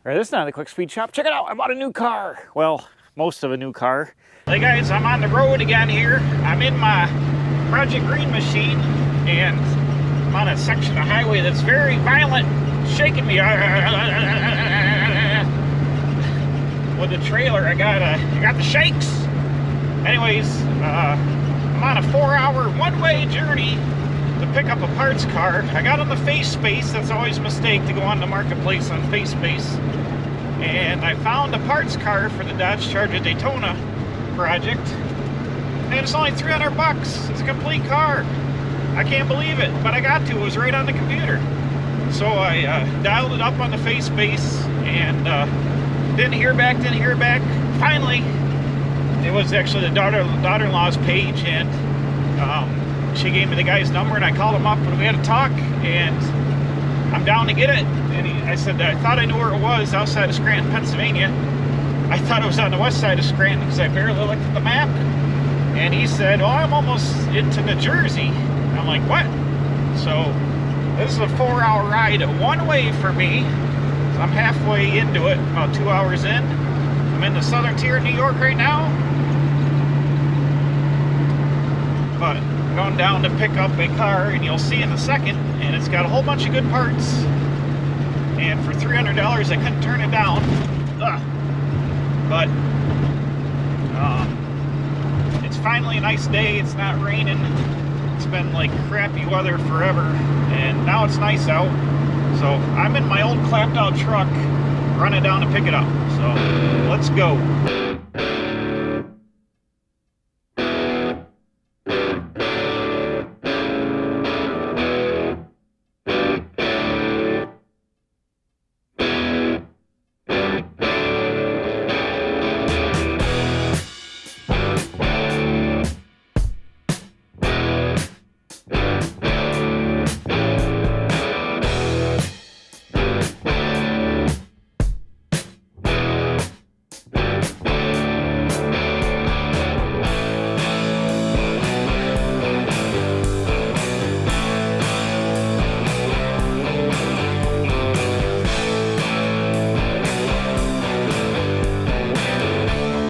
All right, this is not the quick speed shop. Check it out, I bought a new car. Well, most of a new car. Hey guys, I'm on the road again here. I'm in my Project Green machine and I'm on a section of highway that's very violent, shaking me. With the trailer, I got the shakes. Anyways, I'm on a 4-hour one-way journey to pick up a parts car. I got on the face space. That's always a mistake to go on the marketplace on face space. And I found a parts car for the Dodge Daytona project. And it's only 300 bucks. It's a complete car. I can't believe it, but I got to. It was right on the computer. So I dialed it up on the face space and didn't hear back. Finally, it was actually the daughter-in-law's page, and she gave me the guy's number, and I called him up, and we had a talk, and I'm down to get it. And I said, I thought I knew where it was, outside of Scranton, Pennsylvania. I thought it was on the west side of Scranton because I barely looked at the map. And he said, oh, I'm almost into New Jersey. I'm like, what? So this is a 4-hour ride one way for me. So I'm halfway into it, about 2 hours in. I'm in the southern tier of New York right now. But I'm going down to pick up a car, and you'll see in a second, and it's got a whole bunch of good parts. And for $300, I couldn't turn it down. Ugh. But it's finally a nice day. It's not raining. It's been like crappy weather forever, and now it's nice out. So I'm in my old clapped out truck running down to pick it up. So let's go.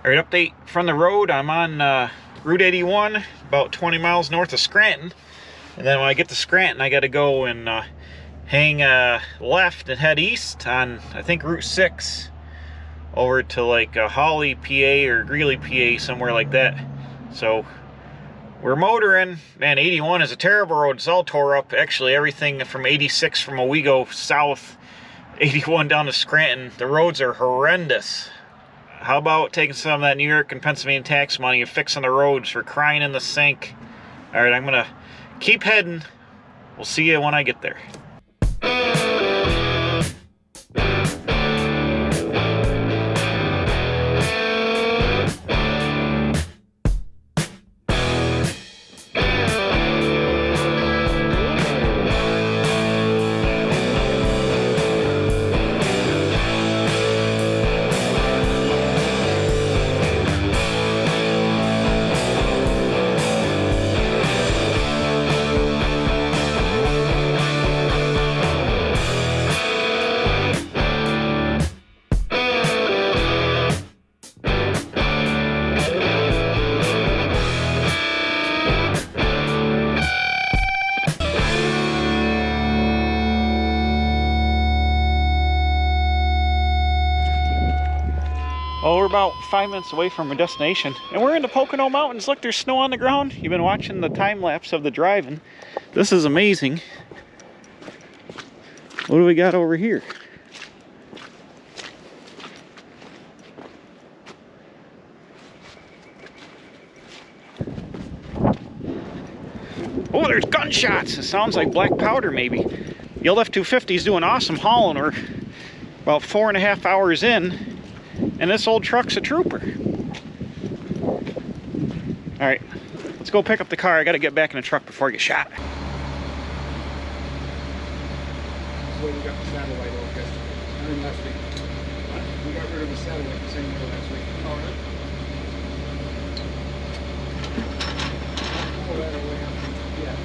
All right, update from the road. I'm on Route 81, about 20 miles north of Scranton. And then when I get to Scranton, I got to go and hang left and head east on, I think, Route 6 over to like Hawley, PA, or Greeley, PA, somewhere like that. So we're motoring. Man, 81 is a terrible road. It's all tore up. Actually, everything from 86 from Owego south, 81 down to Scranton, the roads are horrendous. How about taking some of that New York and Pennsylvania tax money and fixing the roads for crying in the sink? All right, I'm gonna keep heading. We'll see you when I get there. Well, we're about 5 minutes away from our destination, and we're in the Pocono Mountains. Look, there's snow on the ground. You've been watching the time lapse of the driving. This is amazing. What do we got over here? Oh, there's gunshots. It sounds like black powder, maybe. The LF250 is doing awesome hauling. We're about 4.5 hours in. And this old truck's a trooper. All right, let's go pick up the car. I got to get back in the truck before I get shot. So we got the satellite off yesterday. I mean last week. We got rid of the satellite the same way last week. Oh, really? Pull that away. Yeah.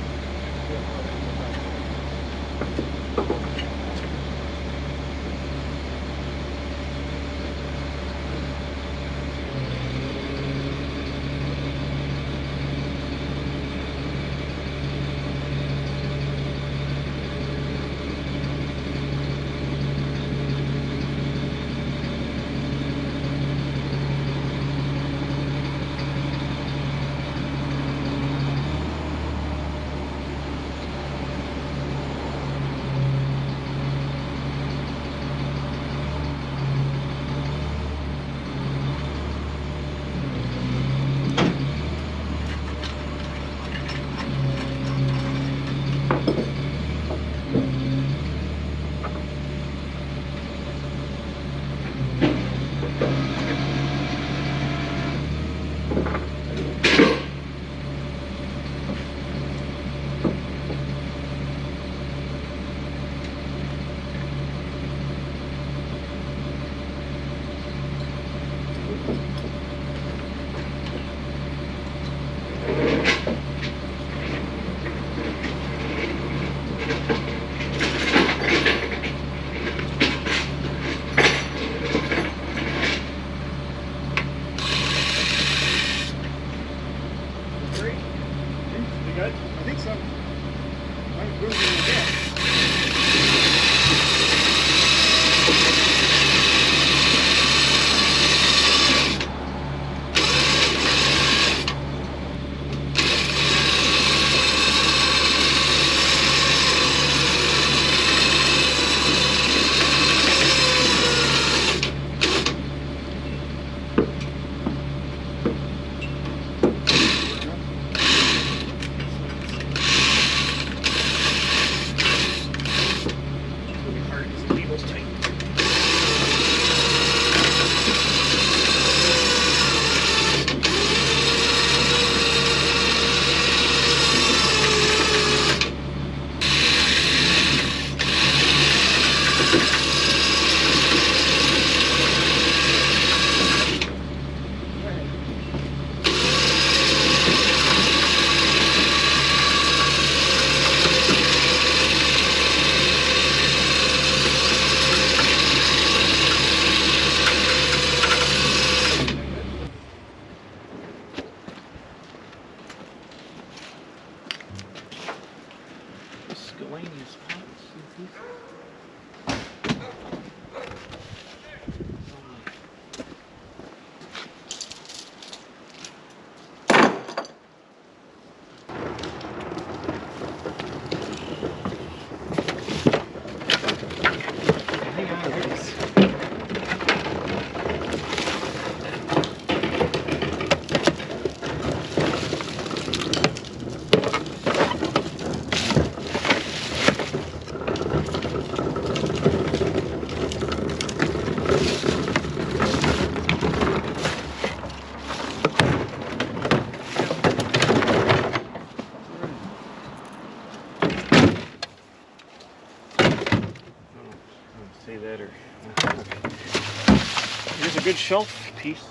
Here's a good shelf piece.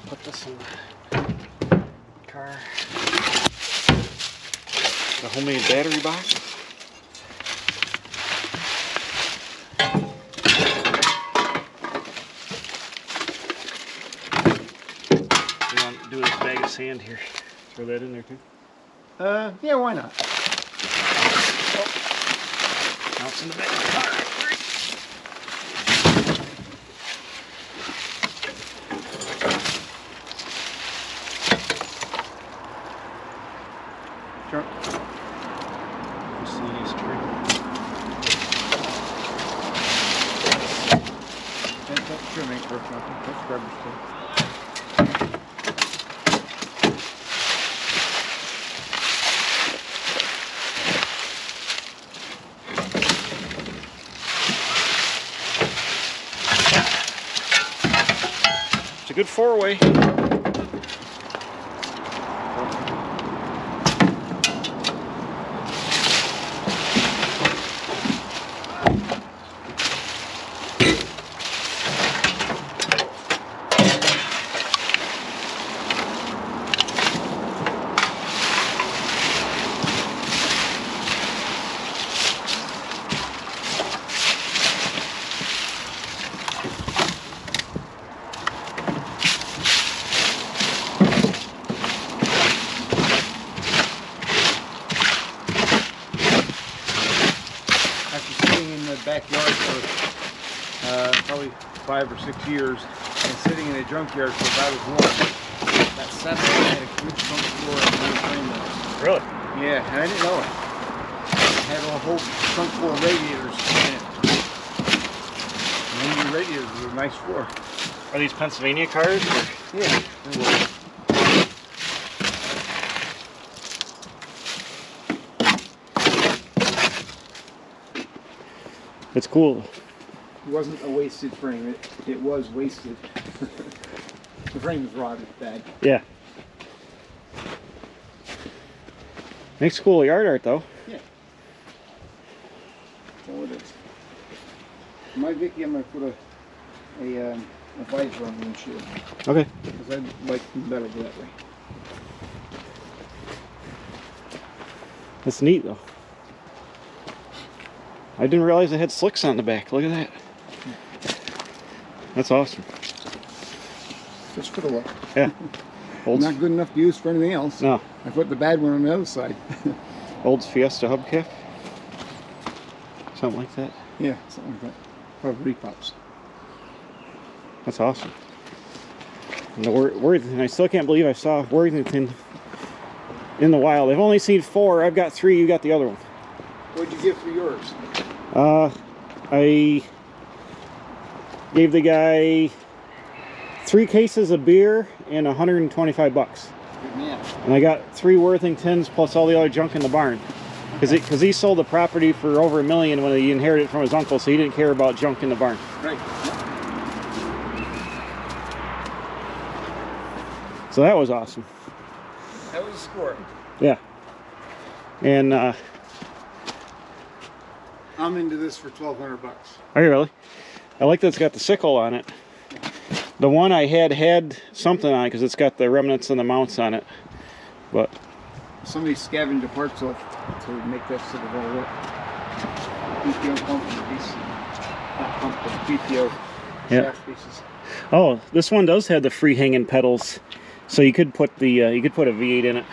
Put this in the car. The homemade battery box. Do this bag of sand here. Throw that in there too. Yeah, why not? Oh. Now it's in the back of the car. Sure. Miscellaneous trim. That's trimming for something. That's garbage too. It's a good four-way. Backyard for probably 5 or 6 years, and sitting in a junkyard for about as long. That Saturday I had a huge trunk floor and one frame was. Really? Yeah, and I didn't know it. I had a whole trunk full of radiators in it. And then the radiators were a nice floor. Are these Pennsylvania cars? Or? Yeah, they were. It's cool. It wasn't a wasted frame. It was wasted. The frame was rotted bad. Yeah. Makes cool yard art though. Yeah. That's all it is. My Vicky, I'm gonna put a visor on the windshield. Okay. Because I like them better that way. That's neat though. I didn't realize it had slicks on the back. Look at that. That's awesome. Just for the look. Yeah. Old Not good enough to use for anything else. No. I put the bad one on the other side. Old Fiesta hubcap. Something like that. Yeah, something like that. Probably pops. That's awesome. And the Worthington, I still can't believe I saw Worthington in the wild. I've only seen 4. I've got 3. You got the other one. What'd you get for yours? I gave the guy 3 cases of beer and $125. Good man. And I got 3 Worthingtons plus all the other junk in the barn. Because he sold the property for over $1 million when he inherited it from his uncle, so he didn't care about junk in the barn. Right. So that was awesome. That was a score. Yeah. And I'm into this for $1,200. are you really? I like that it's got the sickle on it. The one I had something on it because it's got the remnants and the mounts on it. But Somebody scavenged the parts off to make that sort of all work. PTO pump piece. Not pump, but PTO shaft pieces. oh, this one does have the free hanging pedals, so you could put the you could put a V8 in it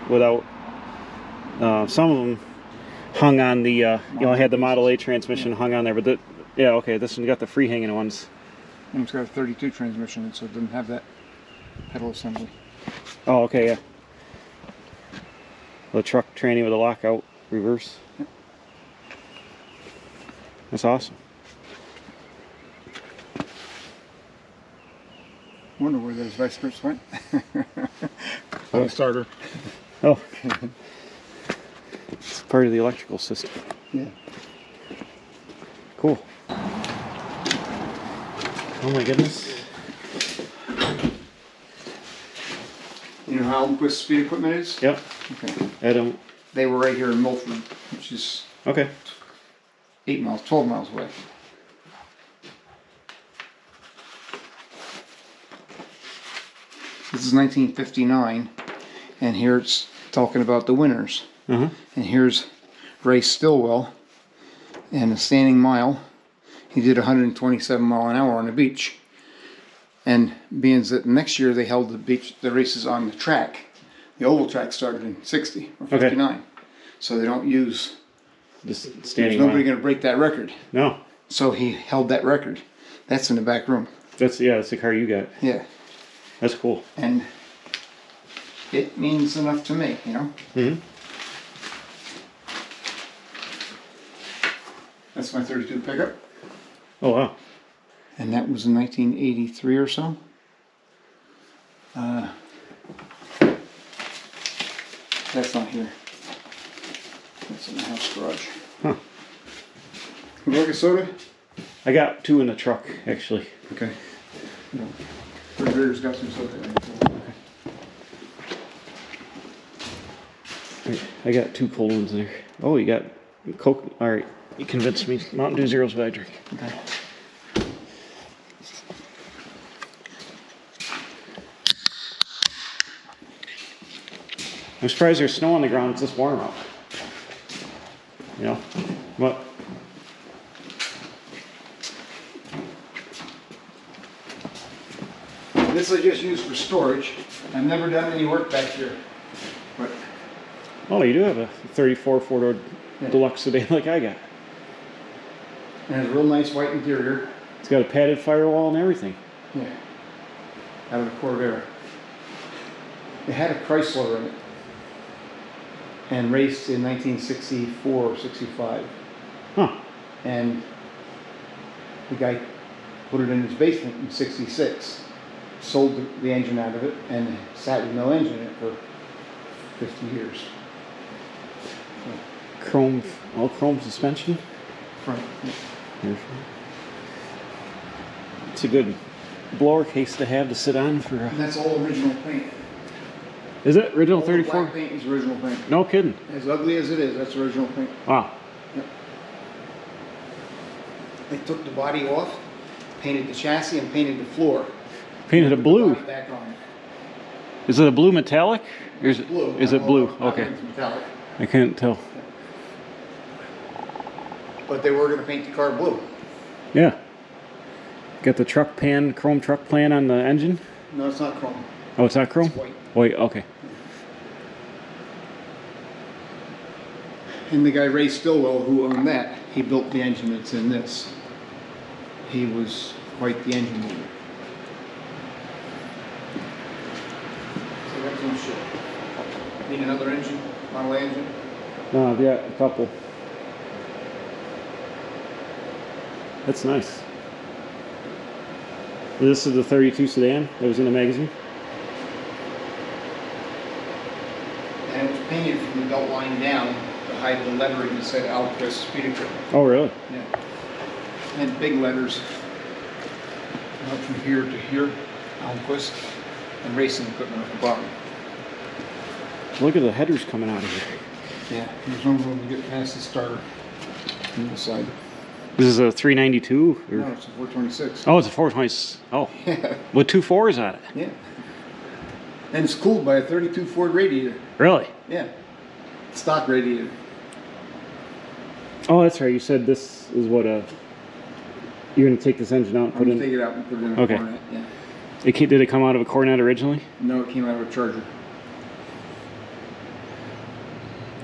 without. Some of them hung on the you know, had the Model A transmission hung on there, but yeah, okay, this one got the free hanging ones. And it's got a 32 transmission, so it doesn't have that pedal assembly. Oh, okay, yeah. The truck tranny with a lockout reverse. Yep. That's awesome. Wonder where those vice grips went. On the starter. Oh. It's part of the electrical system. Yeah. Cool. Oh my goodness. You know how Almquist Speed Equipment is? Yep. Okay. I don't. They were right here in Milford, which is Okay. 12 miles away. This is 1959, and here it's talking about the winners. Uh-huh. And here's Ray Stillwell, and a standing mile. He did 127 mile an hour on the beach. And being that next year they held the races on the track. The oval track started in 60 or 59. Okay. So they don't use, This there's standing nobody going to break that record. No. So he held that record. That's in the back room. That's the car you got. Yeah. That's cool. And it means enough to me, you know? Mm-hmm. That's my 32 pickup. Oh, wow. And that was in 1983 or so. That's not here. That's in the house garage. Huh. Would you like a soda? I got 2 in the truck, actually. Okay. No. Refrigerator's got some soda in it. Okay. I got 2 cold ones there. Oh, you got Coke. All right. You convinced me. Mountain Dew Zero's what I drink. Okay. I'm surprised there's snow on the ground. It's this warm out. You know? What? This I just used for storage. I've never done any work back here. But Oh, you do have a 34 four-door deluxe sedan like I got. it has a real nice white interior. It's got a padded firewall and everything. Yeah. Out of a Corvair. It had a Chrysler in it. And raced in 1964 or 65. Huh. And the guy put it in his basement in 66. Sold the engine out of it and sat with no engine in it for 50 years. Chrome, all chrome suspension. Front. Here. It's a good blower case to have to sit on for. And that's all original paint. Is it original All the 34? black paint is original paint. No kidding. As ugly as it is, that's original paint. Wow. Yep. They took the body off, painted the chassis, and painted the floor. Painted a blue. Back on. Is it a blue metallic? Or is it Blue. Is it blue? Not Okay. metallic. I couldn't tell. But they were going to paint the car blue. Yeah. Got the truck pan, chrome truck plan on the engine. No, it's not chrome. Oh, it's not chrome? It's white. White, okay. And the guy Ray Stillwell, who owned that, he built the engine that's in this. He was quite the engine builder. So that's no shit. Need another engine? Model A engine? No, I've got a couple. That's nice. This is the 32 sedan that was in the magazine? And it was painted from the belt line down to hide the lettering that said Almquist Speed Equipment. Oh, really? Yeah. And big letters out from here to here, Almquist, and racing equipment at the bottom. Look at the headers coming out of here. Yeah, there's no room to get past the starter on the side. This is a 392? Or? No, it's a 426. Oh, it's a 420. Oh. Yeah. With 2 4s on it. Yeah. And it's cooled by a 32 Ford radiator. Really? Yeah. Stock radiator. Oh, that's right. You said this is what a... You're going to take this engine out and I'm put going in... to take it out and put it in a Okay. Coronet. Yeah. Did it come out of a Coronet originally? No, it came out of a Charger.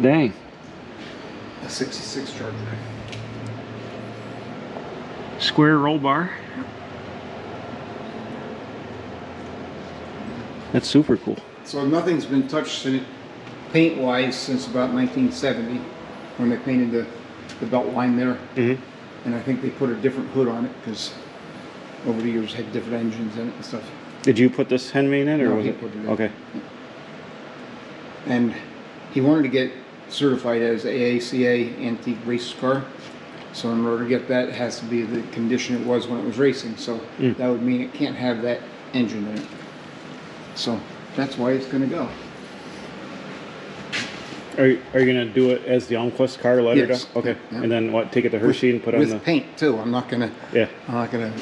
Dang. A 66 Charger. Square roll bar. That's super cool. So nothing's been touched in it paint-wise since about 1970 when they painted the belt line there. Mm-hmm. And I think they put a different hood on it because over the years had different engines in it and stuff. Did you put this Henry in it, or No, was he it? put it in. Okay. And he wanted to get certified as AACA antique race car. So in order to get that, it has to be the condition it was when it was racing. So that would mean it can't have that engine in it. So that's why it's going to go. Are you gonna do it as the Almquist car lettered Yes. up? Okay. Yeah. And then what? Take it to Hershey and put on with the paint too. I'm not gonna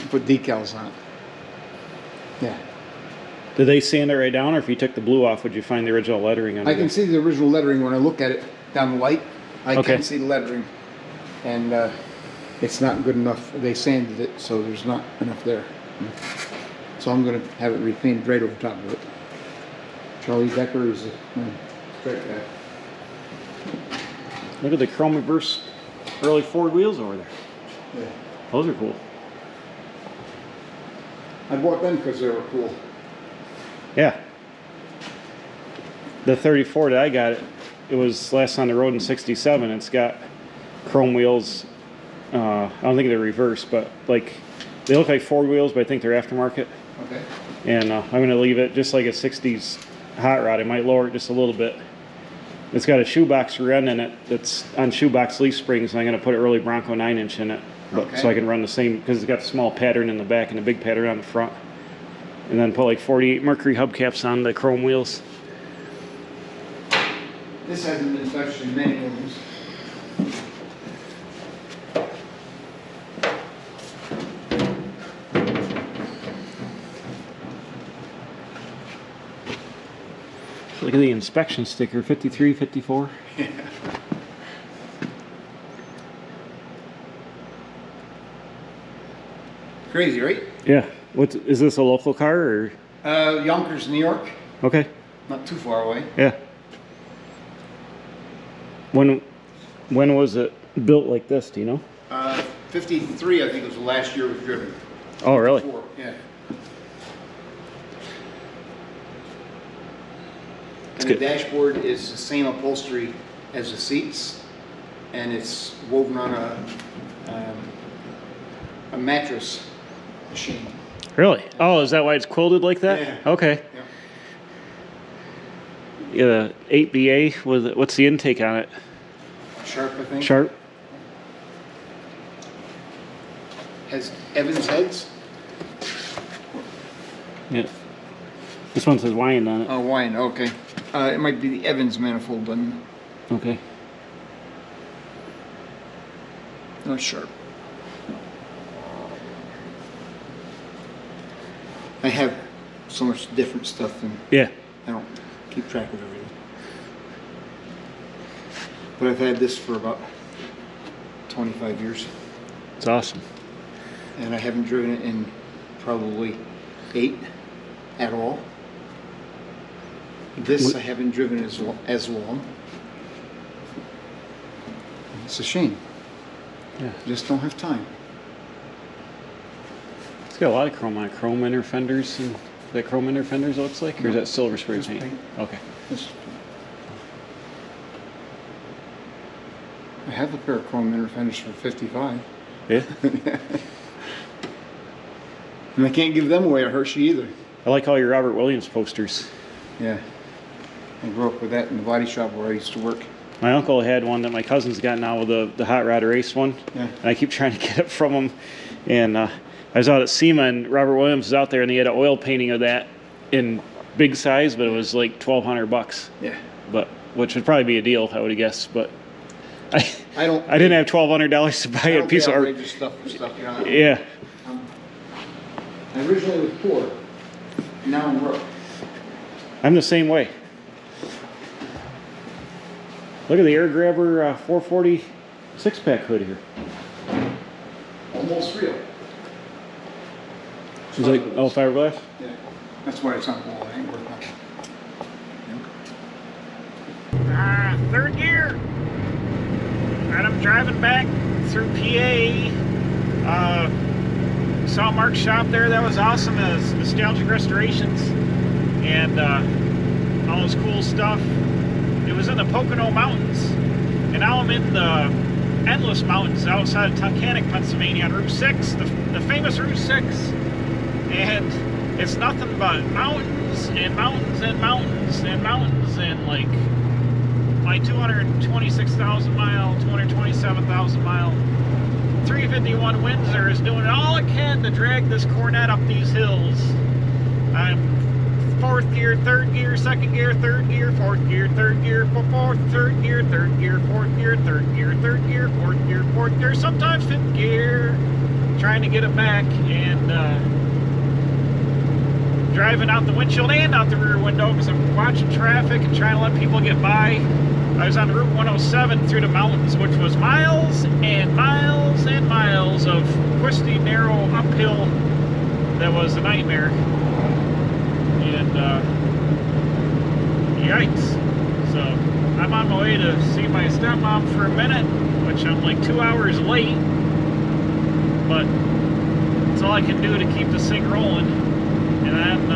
put decals on it. Yeah. Did they sand it right down, or if you took the blue off, would you find the original lettering on it? I can see the original lettering when I look at it down the light. I Okay. can see the lettering, and it's not good enough. They sanded it, so there's not enough there. So I'm gonna have it repainted right over top of it. Charlie Decker is my straight guy. Look at the chrome reverse early Ford wheels over there. Yeah. Those are cool. I bought them because they were cool. Yeah. The 34 that I got, it was last on the road in '67. It's got chrome wheels. I don't think they're reverse, but like they look like Ford wheels, but I think they're aftermarket. Okay. And I'm going to leave it just like a '60s hot rod. I might lower it just a little bit. It's got a shoebox rear end in it that's on shoebox leaf springs, and I'm going to put an early Bronco 9-inch in it, Okay. so I can run the same, because it's got the small pattern in the back and the big pattern on the front. And then put like 48 Mercury hubcaps on the chrome wheels. This hasn't been touched in many rooms. Look at the inspection sticker, 53, 54. Yeah. Crazy, right? Yeah. Is this a local car or? Yonkers, New York. Okay. Not too far away. Yeah. When was it built like this? Do you know? 53, I think it was the last year it was driven. Oh, really? 4, yeah. And the dashboard is the same upholstery as the seats, and it's woven on a mattress machine. Really? Oh, is that why it's quilted like that? Yeah. Okay. Yeah. 8BA with what's the intake on it? Sharp, I think. Sharp. Has Evans heads. Yeah. This one says Wine on it. Oh, wine. Okay. It might be the Evans manifold, but Okay. not sharp. I have so much different stuff, and Yeah. I don't keep track of everything. But I've had this for about 25 years, It's awesome. and I haven't driven it in probably 8 at all. This I haven't driven as long. It's a shame. Yeah. Just don't have time. It's got a lot of chrome on it. Chrome inner fenders and the chrome inner fenders, it looks like? Or is that silver spray Just paint? paint. Okay. I have a pair of chrome inner fenders for 55. Yeah. And I can't give them away at Hershey either. I like all your Robert Williams posters. Yeah. I grew up with that in the body shop where I used to work. My uncle had one that my cousin's got now with the Hot Rod Race one. Yeah. And I keep trying to get it from him. And I was out at SEMA and Robert Williams was out there and he had an oil painting of that in big size, but it was like $1,200. Yeah. But which would probably be a deal, I would have guessed. But I don't. I didn't have $1,200 to buy a piece of art. outrageous stuff for stuff. You know, Yeah. I originally was poor. Now I'm broke. I'm the same way. Look at the Air Grabber 440 6-pack hood here. Almost real. Is it all fiberglass? Yeah. That's why it's on the wall. It ain't worth nothing. Third gear. And I'm driving back through PA. Saw Mark's shop there. That was awesome. It was Nostalgic Restorations and all this cool stuff. It was in the Pocono Mountains, and now I'm in the Endless Mountains outside of Tunkhannock, Pennsylvania on Route 6, the famous Route 6. And it's nothing but mountains and mountains and mountains and mountains and like my 226,000 mile, 227,000 mile 351 Windsor is doing all it can to drag this Coronet up these hills. I'm fourth gear, third gear, second gear, third gear, fourth gear, third gear, fourth, third gear, fourth gear, third gear, fourth gear, sometimes fifth gear. Trying to get it back, and driving out the windshield and out the rear window because I'm watching traffic and trying to let people get by. I was on Route 107 through the mountains, which was miles and miles and miles of twisty, narrow uphill that was a nightmare. And yikes. So I'm on my way to see my stepmom for a minute, which I'm like 2 hours late, but it's all I can do to keep this thing rolling. And then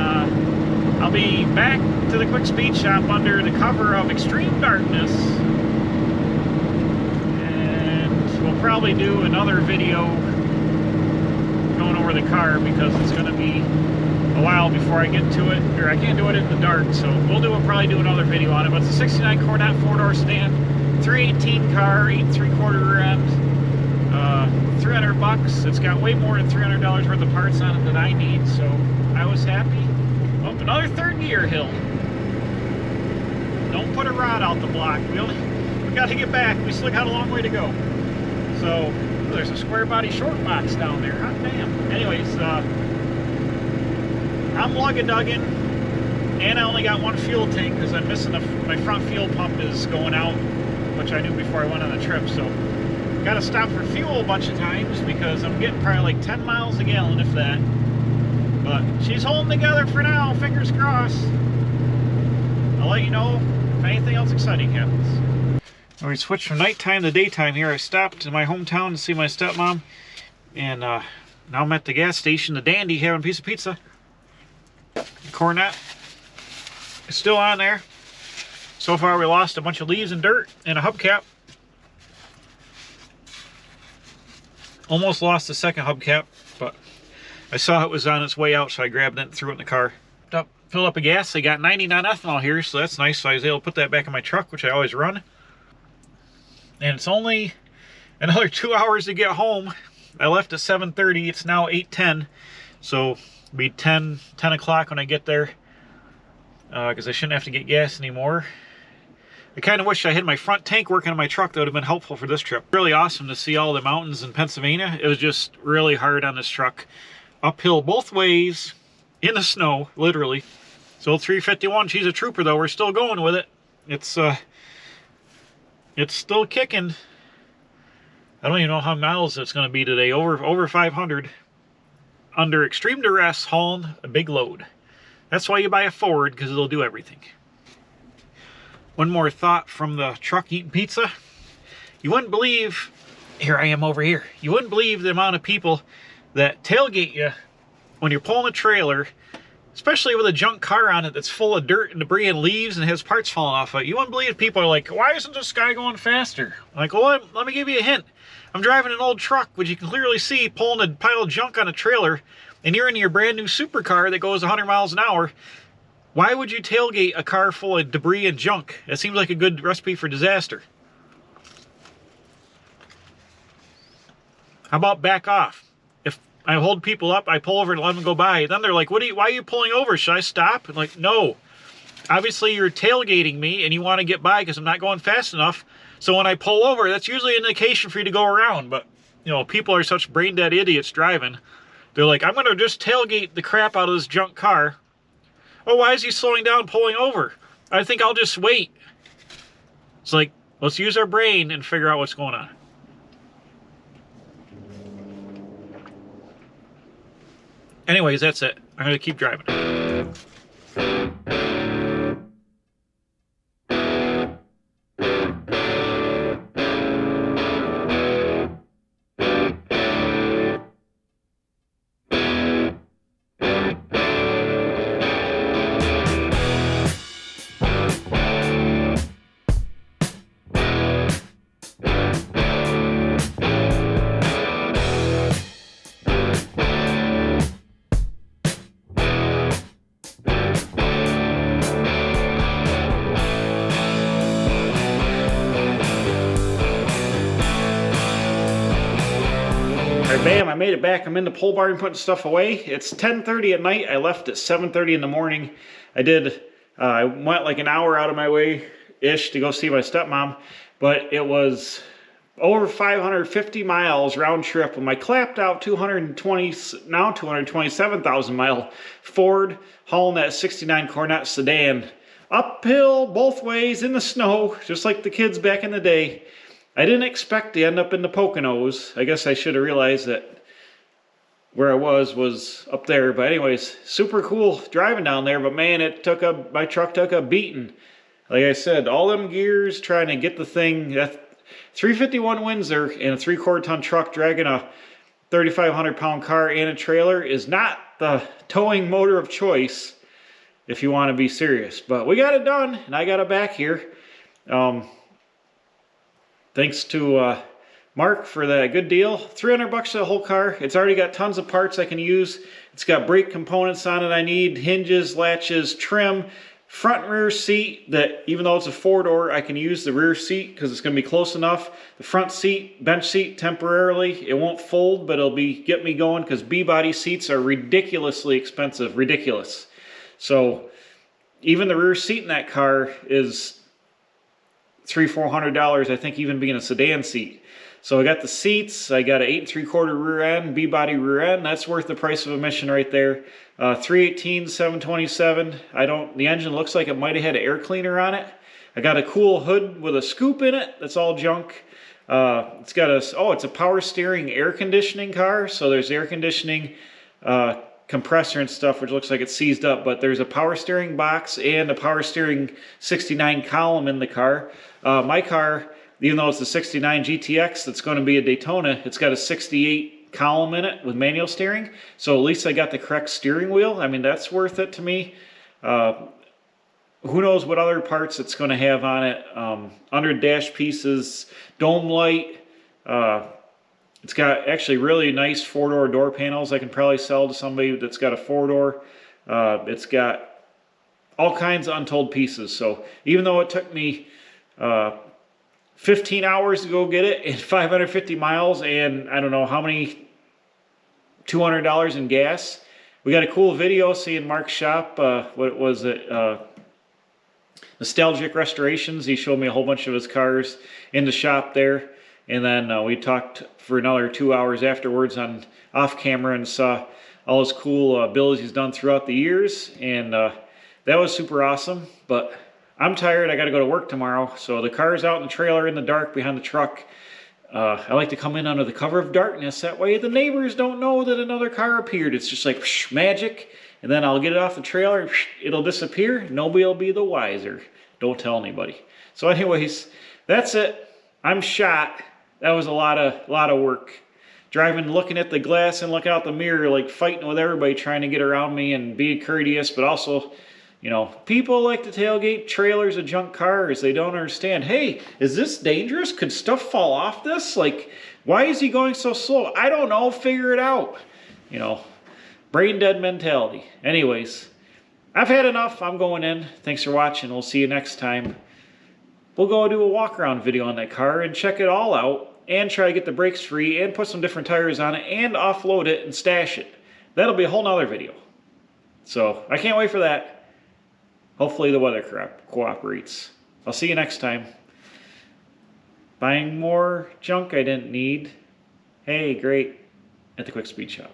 I'll be back to the quick speed shop under the cover of extreme darkness, and we'll probably do another video going over the car because it's going to be a while before I get to it, or I can't do it in the dark, so we'll probably do another video on it. But it's a 69 Coronet 4-door sedan, 318 car, 8 3/4 rear end, $300. It's got way more than $300 worth of parts on it that I need, so I was happy. Oh, another third gear hill. Don't put a rod out the block. We got to get back. We still got a long way to go. So there's a square body short box down there. Hot damn. Anyways, I'm lug-a-dugging, and I only got one fuel tank because I'm missing my front fuel pump is going out, which I knew before I went on the trip. So got to stop for fuel a bunch of times because I'm getting probably like 10 miles a gallon, if that. But she's holding together for now, fingers crossed. I'll let you know if anything else exciting happens. We switched from nighttime to daytime here. I stopped in my hometown to see my stepmom, and now I'm at the gas station, the Dandy, having a piece of pizza. The Coronet is still on there. So far we lost a bunch of leaves and dirt and a hubcap. Almost lost the second hubcap, but I saw it was on its way out, so I grabbed it and threw it in the car. Filled up a gas. I got 99 ethanol here, so that's nice. So I was able to put that back in my truck, which I always run. And it's only another 2 hours to get home. I left at 7:30. It's now 8:10, so it'll be 10 o'clock when I get there, because I shouldn't have to get gas anymore. I kind of wish I had my front tank working on my truck. That would have been helpful for this trip. Really awesome to see all the mountains in Pennsylvania. It was just really hard on this truck. Uphill both ways, in the snow, literally. So 351, she's a trooper though. We're still going with it. It's still kicking. I don't even know how many miles it's going to be today. Over 500. Under extreme duress, hauling a big load. That's why you buy a Ford, because it'll do everything. One more thought from the truck eating pizza. You wouldn't believe, here I am over here, you wouldn't believe the amount of people that tailgate you when you're pulling a trailer, especially with a junk car on it that's full of dirt and debris and leaves and has parts falling off of it. You wouldn't believe people are like, why isn't this guy going faster? I'm like, well, let me give you a hint. I'm driving an old truck, which you can clearly see pulling a pile of junk on a trailer, and you're in your brand new supercar that goes 100 miles an hour. Why would you tailgate a car full of debris and junk? That seems like a good recipe for disaster. How about back off? If I hold people up, I pull over and let them go by. Then they're like, why are you pulling over? Should I stop? I'm like, no. Obviously, you're tailgating me and you want to get by because I'm not going fast enough. So when I pull over, that's usually an indication for you to go around. But, you know, people are such brain-dead idiots driving. They're like, I'm going to just tailgate the crap out of this junk car. Oh, why is he slowing down, pulling over? I think I'll just wait. It's like, let's use our brain and figure out what's going on. Anyways, that's it. I'm going to keep driving. made it back. I'm in the pole barn putting stuff away. It's 10:30 at night. I left at 7:30 in the morning. I went like an hour out of my way-ish to go see my stepmom, but it was over 550 miles round trip with my clapped out 227,000 mile Ford hauling that 69 Coronet sedan. Uphill both ways in the snow, just like the kids back in the day. I didn't expect to end up in the Poconos. I guess I should have realized that where I was up there. But anyways, super cool driving down there. But man, my truck took a beating. Like I said, all them gears trying to get the thing. That 351 Windsor and a 3/4 ton truck dragging a 3,500 pound car and a trailer is not the towing motor of choice if you want to be serious. But we got it done, and I got it back here. Thanks to Mark for that good deal. $300 for the whole car. It's already got tons of parts I can use. It's got brake components on it I need, hinges, latches, trim, front and rear seat that even though it's a 4-door, I can use the rear seat because it's going to be close enough. The front seat, bench seat temporarily. It won't fold, but it'll get me going because B-body seats are ridiculously expensive. Ridiculous. So even the rear seat in that car is $300–400, I think, even being a sedan seat. So I got the seats, I got an 8 3/4 rear end, B-body rear end. That's worth the price of admission right there. 318, 727. The engine looks like it might have had an air cleaner on it. I got a cool hood with a scoop in it. That's all junk. It's got it's a power steering air conditioning car. So there's air conditioning, compressor and stuff, which looks like it's seized up, but there's a power steering box and a power steering 69 column in the car. My car, even though it's a 69 GTX that's going to be a Daytona, it's got a 68 column in it with manual steering, so at least I got the correct steering wheel. I mean, that's worth it to me. Who knows what other parts it's going to have on it. Under dash pieces, dome light. It's got actually really nice 4-door door panels I can probably sell to somebody that's got a 4-door. It's got all kinds of untold pieces. So even though it took me 15 hours to go get it and 550 miles and I don't know how many, $200 in gas, we got a cool video seeing Mark's shop. What was it? Nostalgic Restorations. He showed me a whole bunch of his cars in the shop there. And then we talked for another 2 hours afterwards off camera and saw all his cool builds he's done throughout the years. And that was super awesome. But I'm tired. I got to go to work tomorrow. So the car's out in the trailer in the dark behind the truck. I like to come in under the cover of darkness. That way the neighbors don't know that another car appeared. It's just like whoosh, magic. And then I'll get it off the trailer. Whoosh, it'll disappear. Nobody will be the wiser. Don't tell anybody. So anyways, that's it. I'm shot. That was a lot of work. Driving, looking at the glass and looking out the mirror, like fighting with everybody trying to get around me and being courteous, but also, you know, people like to tailgate trailers of junk cars. They don't understand. Hey, is this dangerous? Could stuff fall off this? Like, why is he going so slow? I don't know. Figure it out. You know, brain dead mentality. Anyways, I've had enough. I'm going in. Thanks for watching. We'll see you next time. We'll go do a walk around video on that car and check it all out and try to get the brakes free and put some different tires on it and offload it and stash it. That'll be a whole nother video. So I can't wait for that. Hopefully the weather cooperates. I'll see you next time. Buying more junk I didn't need. Hey, great. At the Quick Speed Shop.